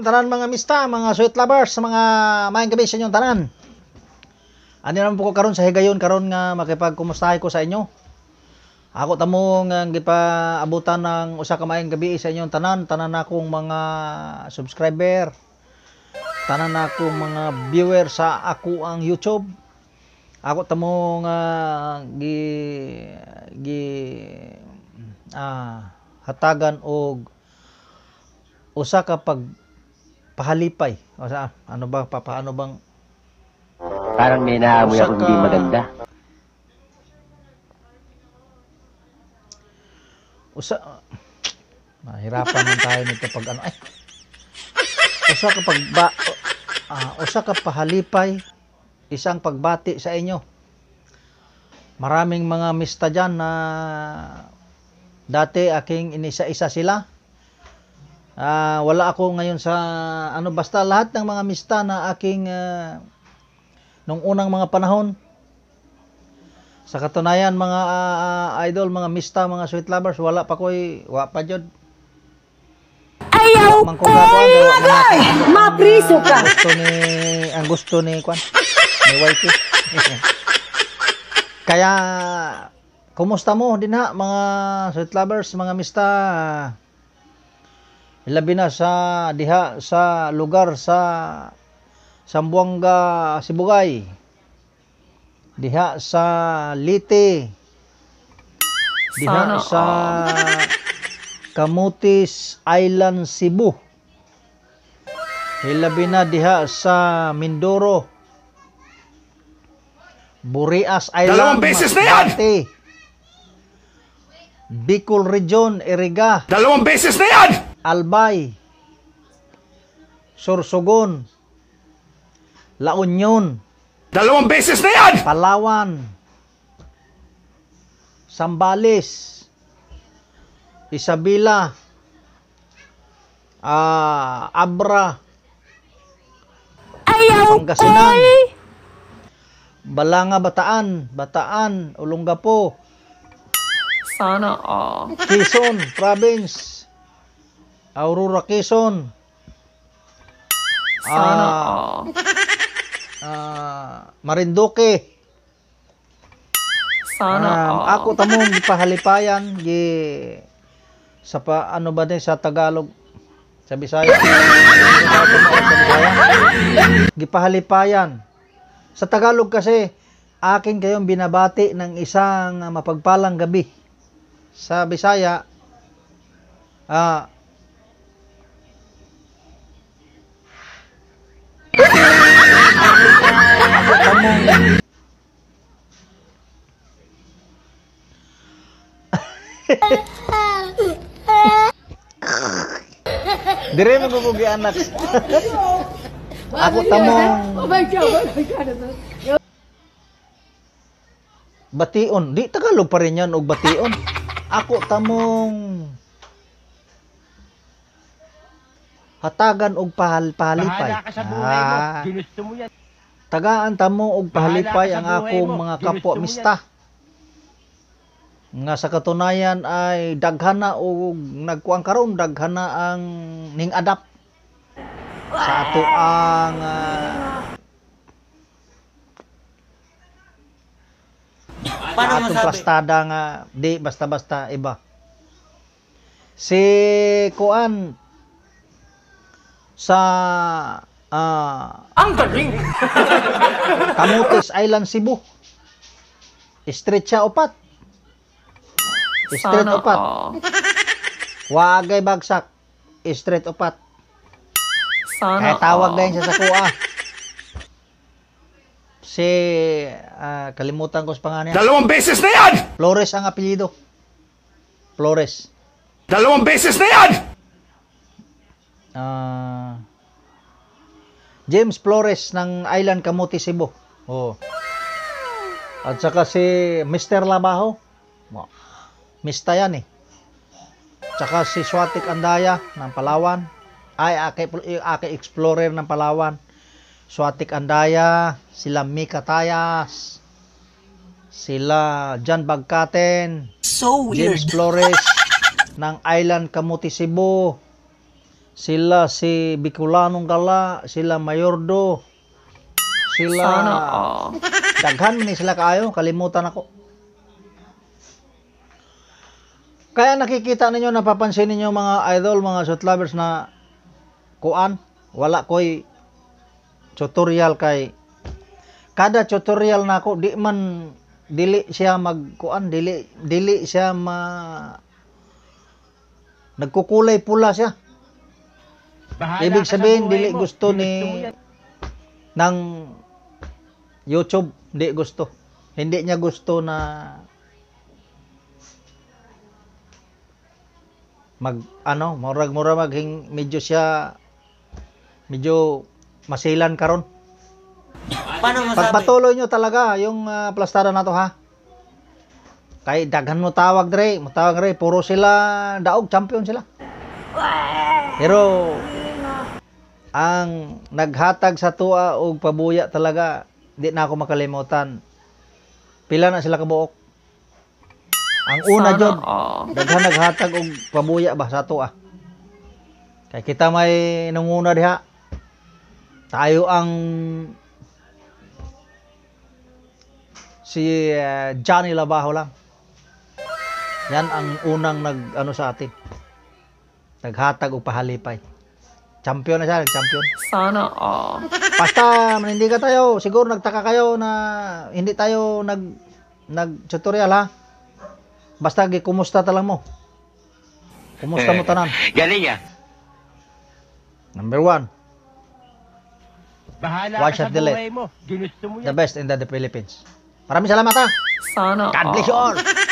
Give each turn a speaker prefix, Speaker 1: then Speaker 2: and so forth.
Speaker 1: inyong tanan mga mista, mga sweet lovers, mga maayong gabi sa inyong tanan. Ano naman po ko karon sa higayon karon nga makipagkumustahay ko sa inyo. Ako tamo nga gipaabutan ng usa ka maayong gabi sa inyong tanan akong mga subscriber, tanan akong mga viewer sa ako ang YouTube. Ako tamo nga hatagan og usa ka pahalipay. O sa ano ba paano bang
Speaker 2: parang may naamoy ako hindi maganda.
Speaker 1: Mahirapan man tayo nito pag ano ay. Usa ka pahalipay, isang pagbati sa inyo. Maraming mga mista dyan na dati aking inisa-isa sila. Wala ako ngayon sa basta lahat ng mga mista na aking nung unang mga panahon. Sa katunayan mga idol, mga mista, mga sweet lovers, wala pa jud.
Speaker 3: Ayaw mapriso ka.
Speaker 1: Ang gusto ni Kwan, ni Whitey. Kaya kumusta mo din ha mga sweet lovers, mga mista? Labi na sa diha sa lugar sa Zamboanga, Sibugay, diha sa Leyte, diha sa Camotes Island, Cebu, labi na diha sa Mindoro, Burias Island,
Speaker 4: 2 beses na yan!
Speaker 1: Bicol Region, Iriga,
Speaker 4: 2 beses na yan!
Speaker 1: Albay, Sorsogon, La Union,
Speaker 4: 2 beses na yan!
Speaker 1: Palawan, Zambales, Isabela, Abra, Pangasinan, Balanga, Bataan, Olongapo,
Speaker 3: Sana all.
Speaker 1: Quezon Province, Aurora, Quezon,
Speaker 3: Sana all.
Speaker 1: Marinduque.
Speaker 3: Sana all.
Speaker 1: Ako tamong gipahalipayan sa sa Tagalog, sa Bisaya. Gipahalipayan sa Tagalog kasi akin kayong binabati ng isang mapagpalang gabi. Sa Bisaya dire mo gugugi anak. Ako tamong bation. Di Tagalog pa rin yan og bation. Ako tamong hatagan og pahalipay.
Speaker 2: Ginusto mo yan.
Speaker 1: Tagaan tamo og pahalipay ang akong mga kapwa mista. Nga sa katunayan ay daghana og nagkuang karon, daghana ang ning adapt sa ato ang atong plastada nga di basta-basta iba. Si Kuan sa
Speaker 4: Ang galing!
Speaker 1: Camotes Island, Cebu. Street siya upat. Street
Speaker 3: Sana
Speaker 1: upat.
Speaker 3: all.
Speaker 1: Wagay bagsak. Street upat.
Speaker 3: Sana
Speaker 1: Kaya tawag
Speaker 3: all.
Speaker 1: na yun siya sa kuha. Si kalimutan ko sa pangalan.
Speaker 4: 2 beses na yan!
Speaker 1: Flores ang apelyido. Flores.
Speaker 4: 2 beses na yan!
Speaker 1: James Flores ng Island, Camotes, Cebu. Oh. At saka si Mr. Labaho. Oh. Mista yan eh. Tsaka si Swatik Andaya ng Palawan. Aki Explorer ng Palawan. Swatik Andaya, sila Mika Tayas, sila John Bagkaten,
Speaker 3: So
Speaker 1: James Flores ng Island, Camotes, Cebu, sila si Bicolanong Kala, sila Mayordo, sila
Speaker 3: Sana all.
Speaker 1: daghan man ni sila kaayo, kalimutan ako. Kaya nakikita ninyo, napapansin ninyo mga idol, mga shoot lovers na kuan, wala ko'y tutorial kay kada tutorial na ako di man dili siya magkuan, dili siya nagkukulay pula siya. Ibig sabihin dili gusto ni ng YouTube, hindi niya gusto na murag medyo masilan karon. Pagpatuloy nyo talaga yung plastada na to, ha. Kay daghan mo tawag dre, puro sila daog, champion sila. Pero ang naghatag sa tuwa og pabuya talaga, di na ako makalimutan. Pila na sila kabuok. Ang una
Speaker 3: Sana
Speaker 1: jud,
Speaker 3: all.
Speaker 1: daghan naghatag og pabuya ba sa tuwa. Kay kita may nanguna diha. Tayo ang si Johnny Labajo lang. Yan ang unang sa atin. Naghatag og pahalipay. Champion na siya, champion.
Speaker 3: Sana all.
Speaker 1: Basta hindi ka tayo, siguro nagtaka kayo na hindi tayo nag-tutorial, ha. Basta kumusta talang mo. Kumusta mo tanan?
Speaker 2: Galing ah.
Speaker 1: Number 1,
Speaker 2: Bahala
Speaker 1: Watch
Speaker 2: ka
Speaker 1: at
Speaker 2: sa
Speaker 1: delete.
Speaker 2: buhay mo. Ginusto mo
Speaker 1: the
Speaker 2: yan.
Speaker 1: best in the Philippines. Maraming salamat, ha.
Speaker 3: Sana
Speaker 1: God bless you
Speaker 3: all.
Speaker 1: all.